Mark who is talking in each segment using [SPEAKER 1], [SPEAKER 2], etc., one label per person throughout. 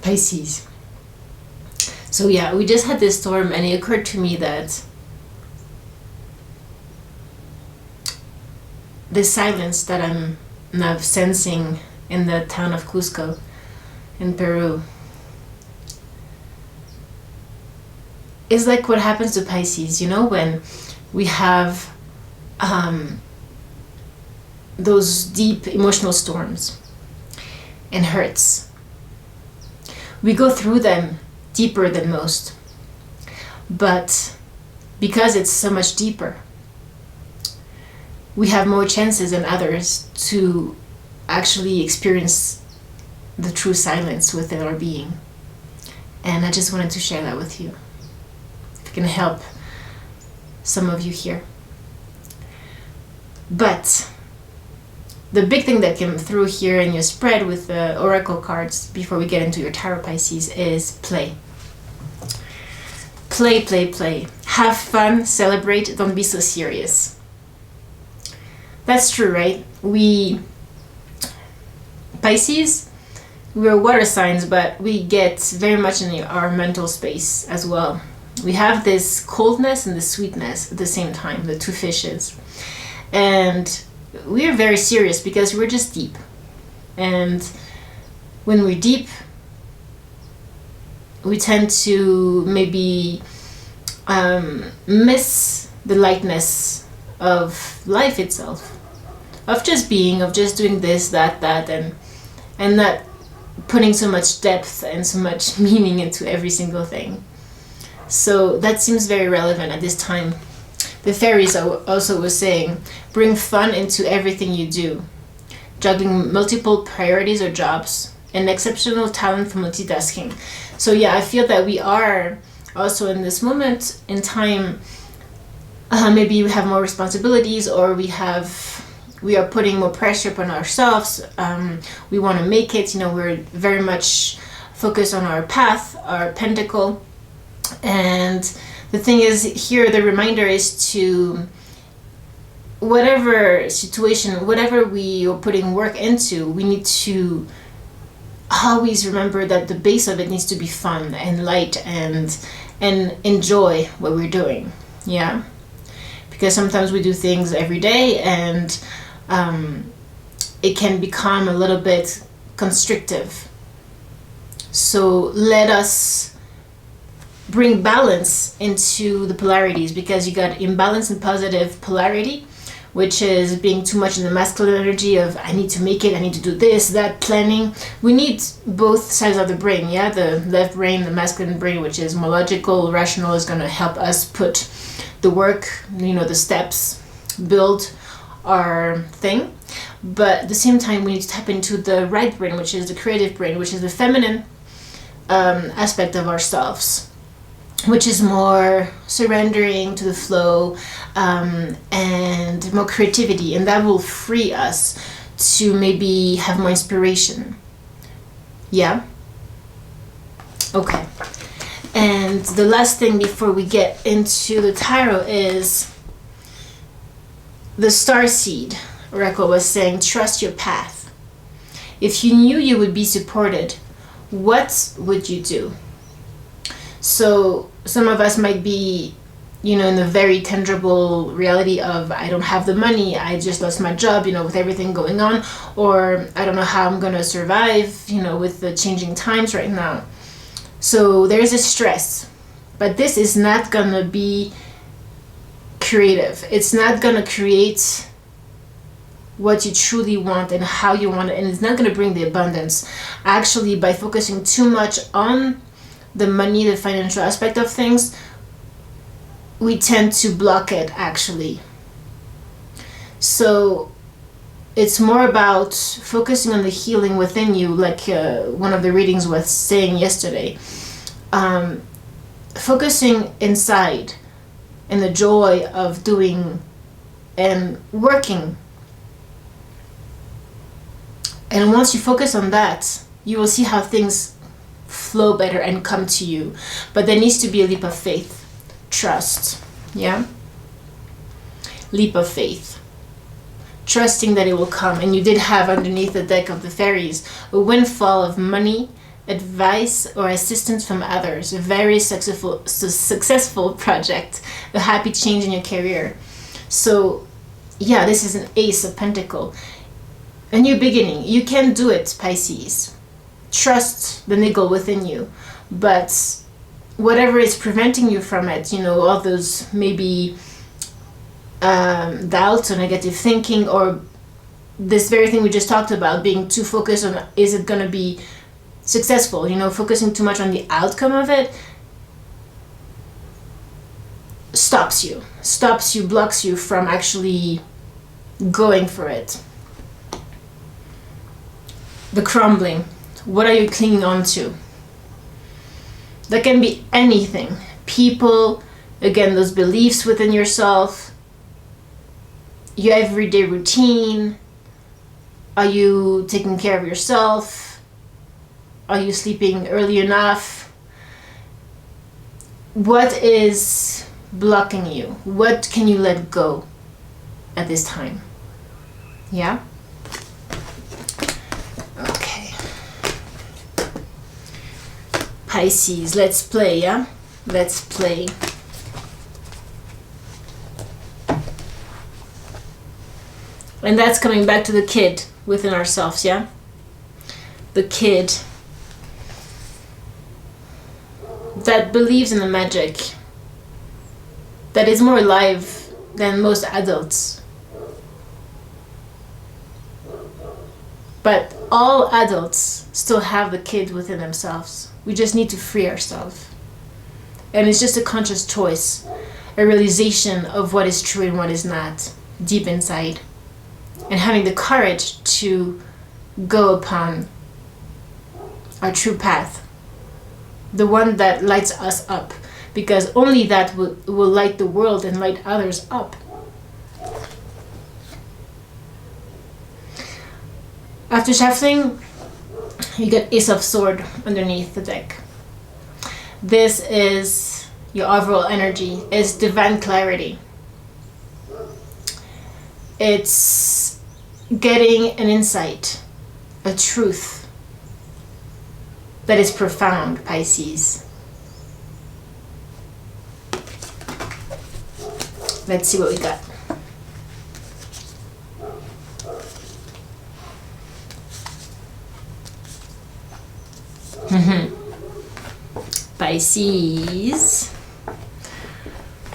[SPEAKER 1] Pisces. So yeah, we just had this storm, and it occurred to me that the silence that I'm now sensing in the town of Cusco in Peru is like what happens to Pisces, you know, when we have those deep emotional storms and hurts. We go through them deeper than most, but because it's so much deeper, we have more chances than others to actually experience the true silence within our being. And I just wanted to share that with you, if it can help some of you here. But the big thing that came through here in your spread with the oracle cards, before we get into your tarot Pisces, is play. Play, play, play. Have fun, celebrate, don't be so serious. That's true, right? Pisces, we're water signs, but we get very much in our mental space as well. We have this coldness and the sweetness at the same time, the two fishes. And we are very serious because we're just deep. And when we're deep, we tend to maybe miss the lightness of life itself, of just being, of just doing this, that, and not putting so much depth and so much meaning into every single thing. So that seems very relevant at this time. The fairies also was saying, bring fun into everything you do, juggling multiple priorities or jobs, and exceptional talent for multitasking. So yeah, I feel that we are also in this moment in time, maybe we have more responsibilities, or we are putting more pressure upon ourselves. We want to make it, we're very much focused on our path, our pentacle. And the thing is here, the reminder is to, whatever situation, whatever we are putting work into, we need to always remember that the base of it needs to be fun and light and enjoy what we're doing. Yeah, because sometimes we do things every day and it can become a little bit constrictive. So let us bring balance into the polarities, because you got imbalance and positive polarity, which is being too much in the masculine energy of I need to make it, I need to do this, that, planning. We need both sides of the brain. Yeah, the left brain, the masculine brain, which is more logical, rational, is going to help us put the work, the steps, build our thing. But at the same time, we need to tap into the right brain, which is the creative brain, which is the feminine aspect of ourselves, which is more surrendering to the flow and more creativity, and that will free us to maybe have more inspiration. Yeah? Okay. And the last thing before we get into the tarot is the starseed oracle was saying, trust your path. If you knew you would be supported, what would you do? So some of us might be, in the very tangible reality of I don't have the money, I just lost my job, with everything going on, or I don't know how I'm going to survive, with the changing times right now. So there's a stress, but this is not going to be creative. It's not going to create what you truly want and how you want it, and it's not going to bring the abundance. Actually, by focusing too much on the money, the financial aspect of things, we tend to block it, actually. So it's more about focusing on the healing within you, like one of the readings was saying yesterday. Focusing inside and the joy of doing and working. And once you focus on that, you will see how things flow better and come to you. But there needs to be a leap of faith. Trust. Yeah? Leap of faith. Trusting that it will come. And you did have underneath the deck of the fairies a windfall of money advice or assistance from others, a very successful project, a happy change in your career. So yeah, this is an Ace of Pentacles. A new beginning. You can do it, Pisces. Trust the niggle within you. But whatever is preventing you from it, you know, all those maybe doubts or negative thinking, or this very thing we just talked about, being too focused on, is it going to be successful, you know, focusing too much on the outcome of it, stops you, blocks you from actually going for it. The crumbling. What are you clinging on to? That can be anything. People, again, those beliefs within yourself, your everyday routine. Are you taking care of yourself? Are you sleeping early enough? What is blocking you? What can you let go at this time? Yeah? Okay. Pisces, let's play, yeah? Let's play. And that's coming back to the kid within ourselves, yeah? The kid that believes in the magic, that is more alive than most adults. But all adults still have the kid within themselves. We just need to free ourselves. And it's just a conscious choice, a realization of what is true and what is not, deep inside. And having the courage to go upon our true path, the one that lights us up, because only that will light the world and light others up. After shuffling, you get Ace of Swords underneath the deck. This is your overall energy. It's divine clarity. It's getting an insight, a truth that is profound, Pisces. Let's see what we got. Pisces.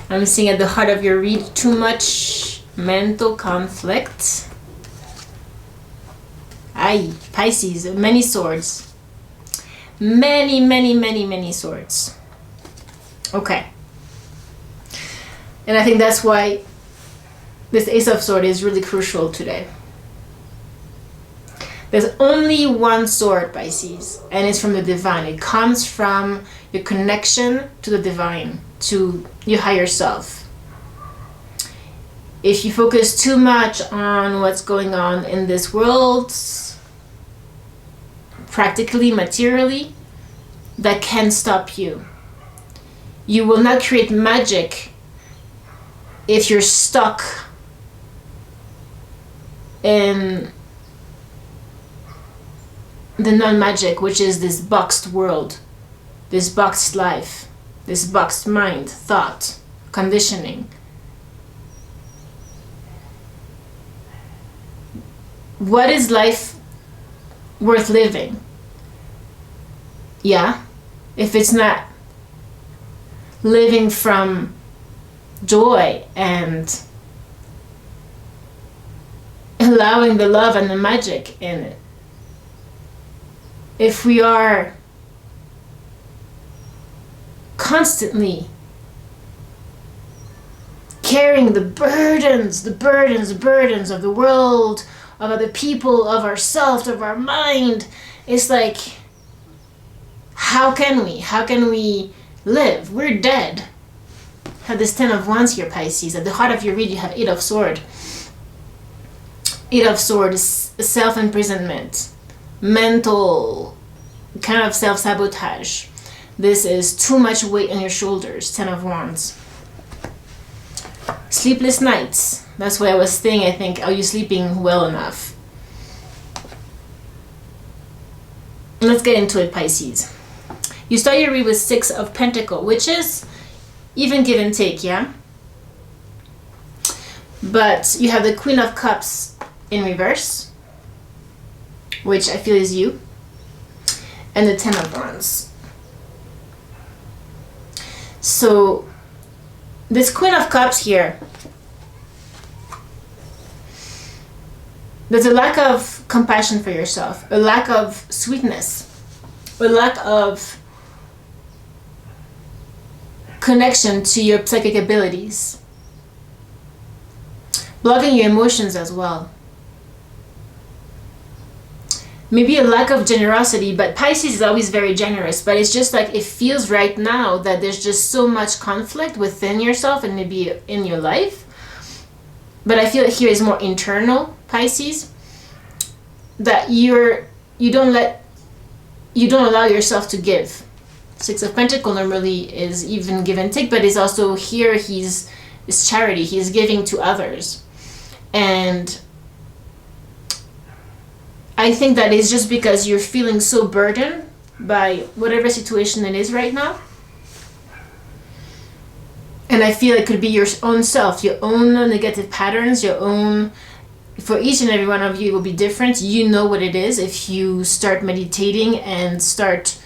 [SPEAKER 1] I'm seeing at the heart of your read too much mental conflict. Aye, Pisces, many swords. Many swords. Okay. And I think that's why this Ace of Swords is really crucial today. There's only one sword, Pisces, and it's from the divine. It comes from your connection to the divine, to your higher self. If you focus too much on what's going on in this world, practically, materially, that can stop you. You will not create magic if you're stuck in the non-magic, which is this boxed world, this boxed life, this boxed mind, thought, conditioning. What is life worth living? Yeah, if it's not living from joy and allowing the love and the magic in it. If we are constantly carrying the burdens of the world, of other people, of ourselves, of our mind, it's like, how can we live? We're dead. Have this 10 of Wands here, Pisces. At the heart of your read, you have 8 of Swords. 8 of Swords is self-imprisonment, mental kind of self-sabotage. This is too much weight on your shoulders. 10 of Wands. Sleepless nights. That's why I was saying, I think, are you sleeping well enough? let's get into it, Pisces. You start your read with 6 of Pentacles, which is even give and take, yeah? But you have the Queen of Cups in reverse, which I feel is you, and the 10 of Wands. So this Queen of Cups here, there's a lack of compassion for yourself, a lack of sweetness, a lack of connection to your psychic abilities, blocking your emotions as well. Maybe a lack of generosity, but Pisces is always very generous, but it's just like it feels right now that there's just so much conflict within yourself and maybe in your life. But I feel like here is more internal, Pisces, that you don't allow yourself to give. 6 of Pentacles normally is even give and take, but it's also here it's charity. He's giving to others. And I think that is just because you're feeling so burdened by whatever situation it is right now. And I feel it could be your own self, your own negative patterns, your own, for each and every one of you, it will be different. You know what it is. If you start meditating and start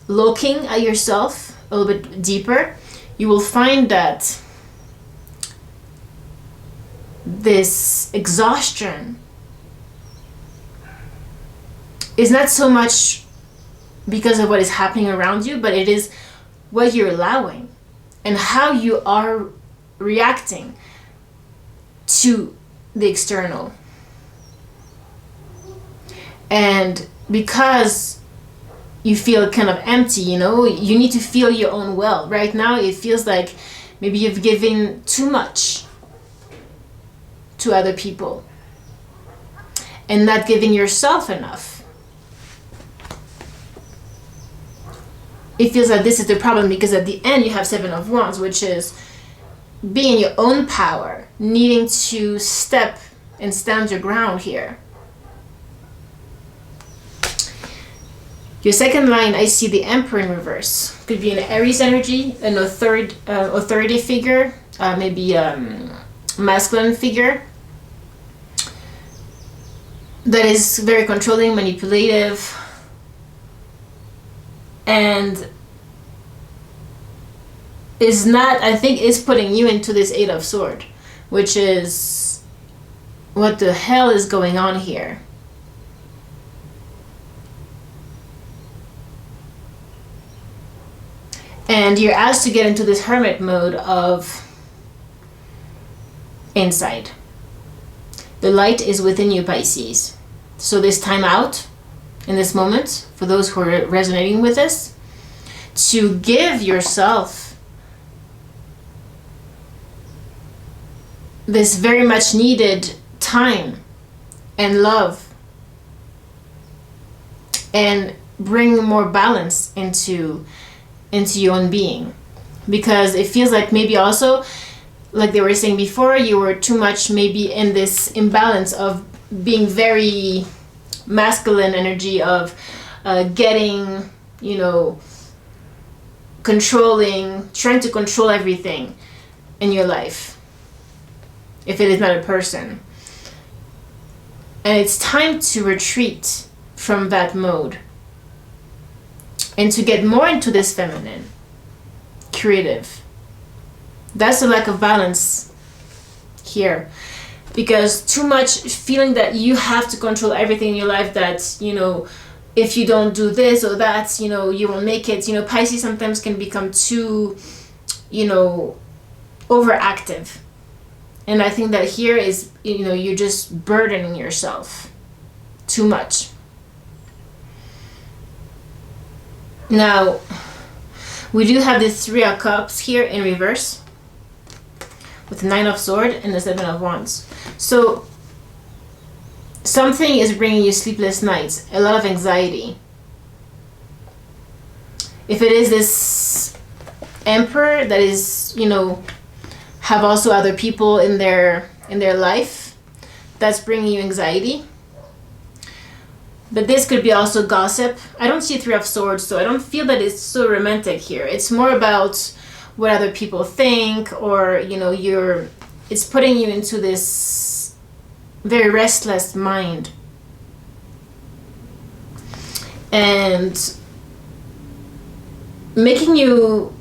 [SPEAKER 1] looking at yourself a little bit deeper, you will find that this exhaustion is not so much because of what is happening around you, but it is what you're allowing and how you are reacting to the external. And because you feel kind of empty, you need to feel your own well. Right now it feels like maybe you've given too much to other people and not giving yourself enough. It feels like this is the problem, because at the end you have 7 of Wands, which is being in your own power, needing to step and stand your ground here. Your second line, I see the Emperor in reverse. Could be an Aries energy, an authority figure, maybe masculine figure that is very controlling, manipulative, and is not, I think, is putting you into this 8 of Swords, which is what the hell is going on here. And you're asked to get into this hermit mode of insight. The light is within you, Pisces. So this time out in this moment, for those who are resonating with this, to give yourself this very much needed time and love, and bring more balance into your own being. Because it feels like maybe also, like they were saying before, you were too much maybe in this imbalance of being very masculine energy of getting, controlling, trying to control everything in your life, if it is not a person. And it's time to retreat from that mode and to get more into this feminine, creative. That's the lack of balance here, because too much feeling that you have to control everything in your life, that if you don't do this or that, you won't make it. Pisces sometimes can become too overactive, and I think that here is you're just burdening yourself too much. Now we do have this 3 of Cups here in reverse with the 9 of Swords and the 7 of Wands. So something is bringing you sleepless nights, a lot of anxiety. If it is this Emperor that is, have also other people in their life, that's bringing you anxiety. But this could be also gossip. I don't see Three of Swords, so I don't feel that it's so romantic here. It's more about what other people think, or, you know, it's putting you into this very restless mind. And making you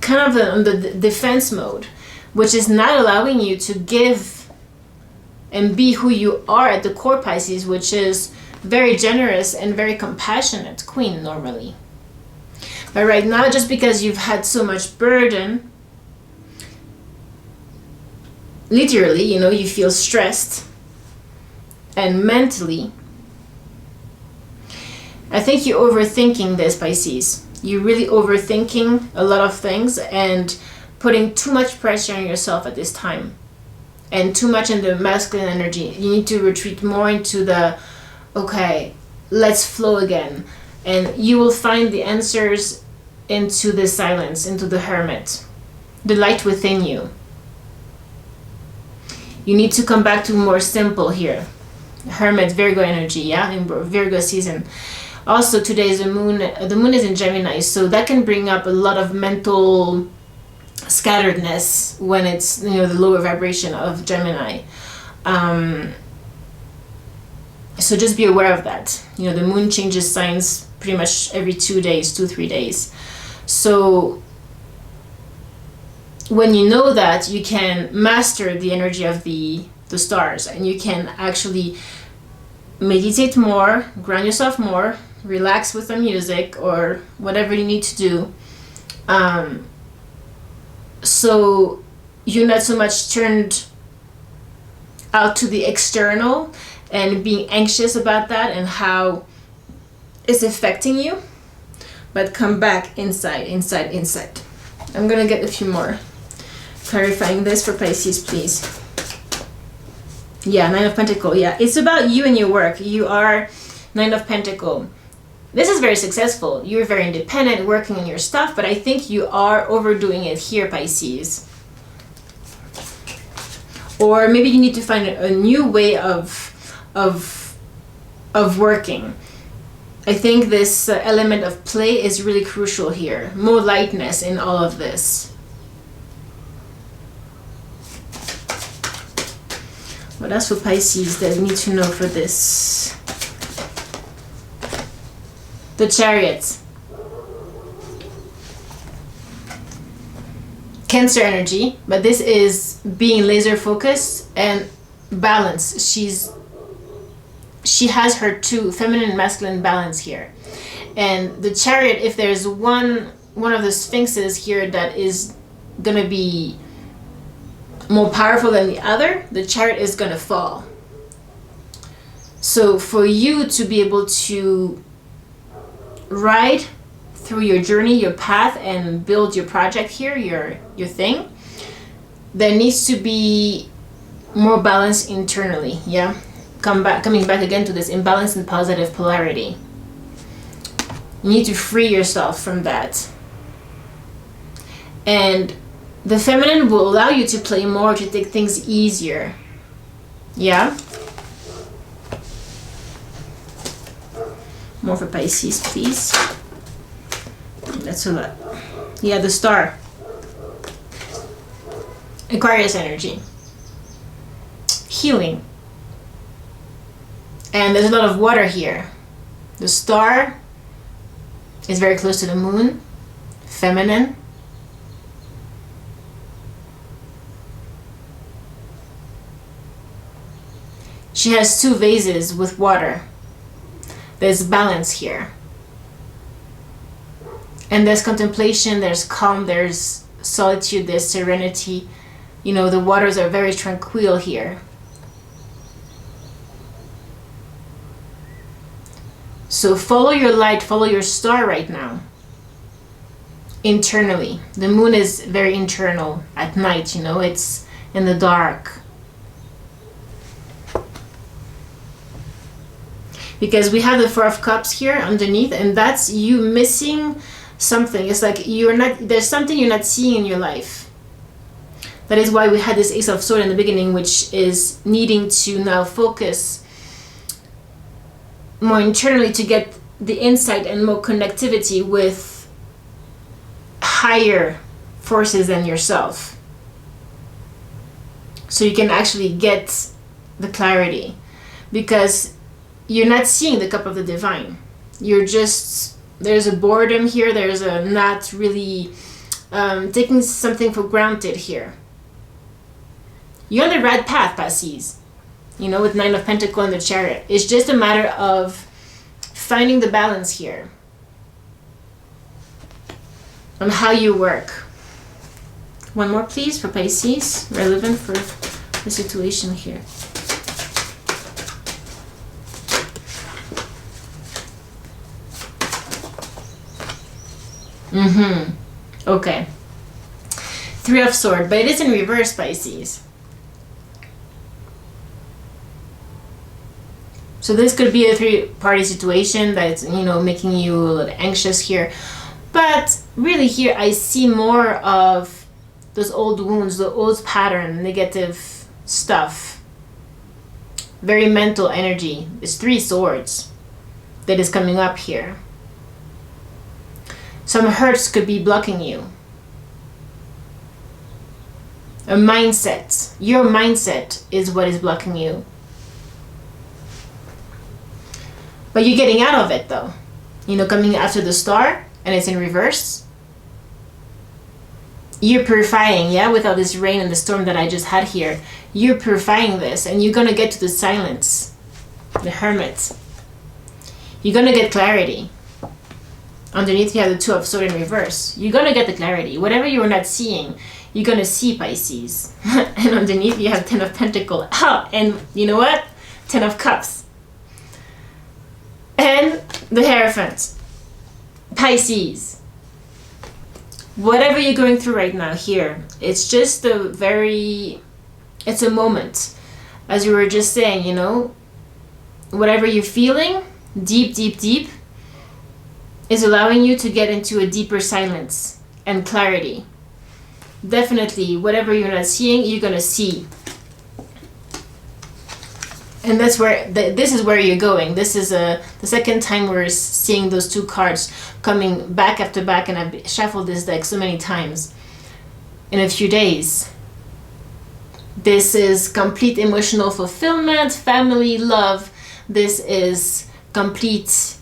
[SPEAKER 1] kind of on the defense mode, which is not allowing you to give and be who you are at the core, Pisces, which is very generous and very compassionate queen normally. But right now, just because you've had so much burden, literally, you know, you feel stressed, and mentally, I think you're overthinking this, Pisces. You're really overthinking a lot of things and putting too much pressure on yourself at this time, and too much in the masculine energy. You need to retreat more into the, okay, let's flow again. And you will find the answers into the silence, into the hermit, the light within you. You need to come back to more simple here. Hermit, Virgo energy, yeah, in Virgo season. Also, today is the moon is in Gemini, so that can bring up a lot of mental scatteredness when it's, you know, the lower vibration of Gemini. So just be aware of that. You know, the moon changes signs pretty much every 2 days, 2-3 days. So when you know that, you can master the energy of the stars, and you can actually meditate more, ground yourself more, relax with the music or whatever you need to do. So you're not so much turned out to the external and being anxious about that and how it's affecting you, but come back inside. I'm gonna get a few more clarifying this for Pisces, please. Yeah, Nine of Pentacles. Yeah, it's about you and your work. You are Nine of Pentacles. This is very successful. You're very independent, working on your stuff, but I think you are overdoing it here, Pisces. Or maybe you need to find a new way of working. I think this element of play is really crucial here. More lightness in all of this. What else for Pisces that we need to know for this? The Chariot. Cancer energy, but this is being laser focused and balance. She has her two, feminine and masculine balance here. And the Chariot, if there's one of the sphinxes here that is gonna be more powerful than the other, the Chariot is gonna fall. So for you to be able to ride through your journey, your path, and build your project here, your thing, there needs to be more balance internally. Yeah, coming back again to this imbalance and positive polarity. You need to free yourself from that, and the feminine will allow you to play more, to take things easier. Yeah. More for Pisces, please. That's a lot. Yeah, the Star. Aquarius energy. Healing. And there's a lot of water here. The Star is very close to the moon. Feminine. She has two vases with water. There's balance here. And there's contemplation, there's calm, there's solitude, there's serenity. You know, the waters are very tranquil here. So follow your light, follow your star right now. Internally. The moon is very internal at night, you know, it's in the dark. Because we have the Four of Cups here underneath, and that's you missing something. It's like there's something you're not seeing in your life. That is why we had this Ace of Swords in the beginning, which is needing to now focus more internally to get the insight and more connectivity with higher forces than yourself. So you can actually get the clarity, because you're not seeing the cup of the divine. You're just, there's a boredom here, there's a not really taking something for granted here. You're on the right path, Pisces. You know, with 9 of Pentacles and the Chariot. It's just a matter of finding the balance here on how you work. One more, please, for Pisces, relevant for the situation here. Okay. 3 of Swords, but it is in reverse, Pisces. So this could be a 3-party situation that's, you know, making you a little anxious here. But really here I see more of those old wounds, the old pattern, negative stuff. Very mental energy. It's 3 swords that is coming up here. Some hurts could be blocking you. A mindset. Your mindset is what is blocking you. But you're getting out of it though. You know, coming after the star and it's in reverse. You're purifying, yeah, with all this rain and the storm that I just had here. You're purifying this and you're gonna get to the silence. The Hermit. You're gonna get clarity. Underneath you have the 2 of Swords in reverse. You're gonna get the clarity. Whatever you're not seeing, you're gonna see, Pisces. And underneath you have 10 of Pentacles. Oh, and you know what? 10 of Cups. And the Hierophant. Pisces. Whatever you're going through right now here, it's just it's a moment. As you were just saying, you know, whatever you're feeling, deep, deep, deep, is allowing you to get into a deeper silence and clarity. Definitely, whatever you're not seeing, you're gonna see. And that's where, this is where you're going. This is the second time we're seeing those 2 cards coming back after back, and I've shuffled this deck so many times in a few days. This is complete emotional fulfillment, family, love. This is complete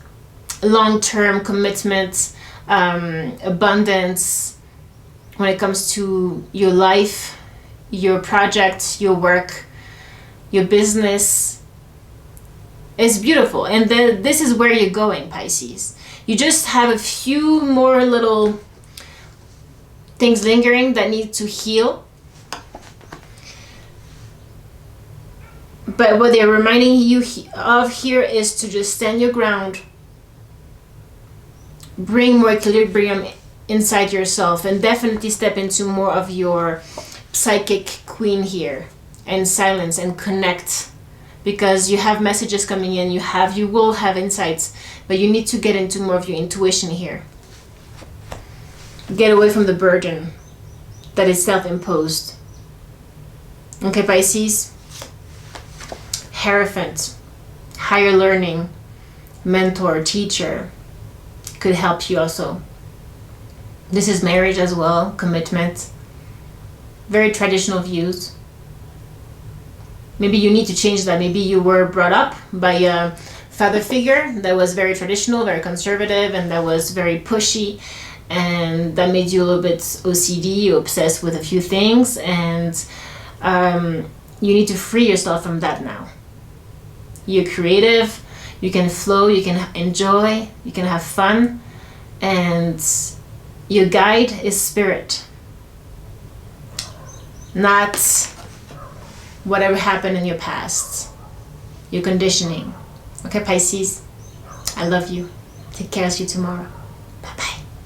[SPEAKER 1] long-term commitment, abundance when it comes to your life, your project, your work, your business. It's beautiful. And then this is where you're going, Pisces. You just have a few more little things lingering that need to heal. But what they're reminding you of here is to just stand your ground. Bring more equilibrium inside yourself and definitely step into more of your psychic queen here and silence and connect, because you have messages coming in, you will have insights, but you need to get into more of your intuition here. Get away from the burden that is self-imposed. Okay, Pisces. Hierophant, higher learning, mentor, teacher could help you also. This is marriage as well, commitment, very traditional views. Maybe you need to change that. Maybe you were brought up by a father figure that was very traditional, very conservative, and that was very pushy, and that made you a little bit OCD, obsessed with a few things, and you need to free yourself from that now. You're creative, you can flow, you can enjoy, you can have fun, and your guide is spirit, not whatever happened in your past, your conditioning. Okay, Pisces, I love you. Take care. See you tomorrow.